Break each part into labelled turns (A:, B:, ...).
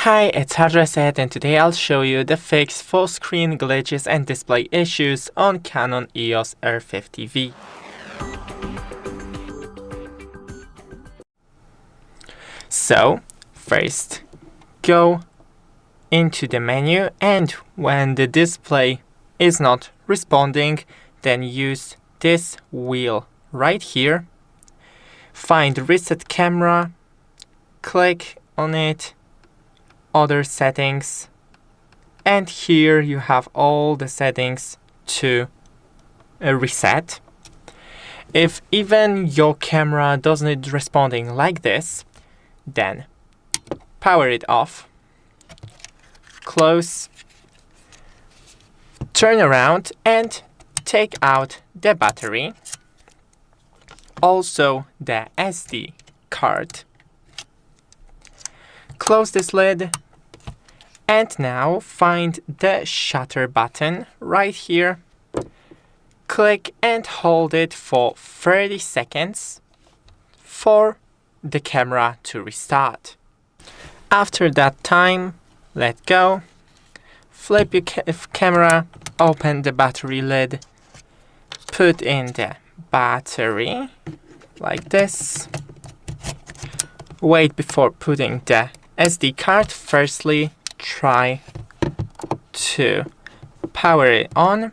A: Hi, it's HardReset, and today I'll show you the fix for screen glitches and display issues on Canon EOS R50 V. So, first, go into the menu, and when the display is not responding, then use this wheel right here. Find Reset Camera, click on it, Other Settings, and here you have all the settings to reset. If even your camera doesn't responding like this, then power it off, close, turn around and take out the battery, also the SD card. Close this lid, and now find the shutter button right here. Click and hold it for 30 seconds for the camera to restart. After that time, let go, flip your camera, open the battery lid, put in the battery like this. Wait before putting the SD card. Firstly, try to power it on.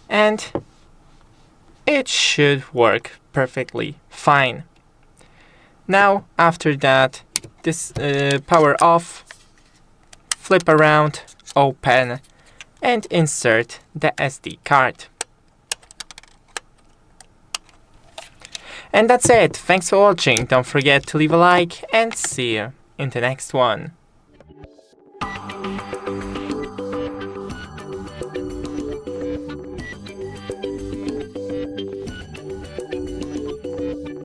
A: And it should work perfectly fine. Now, after that, this power off, flip around, open, and insert the SD card. And that's it. Thanks for watching. Don't forget to leave a like and see you in the next one.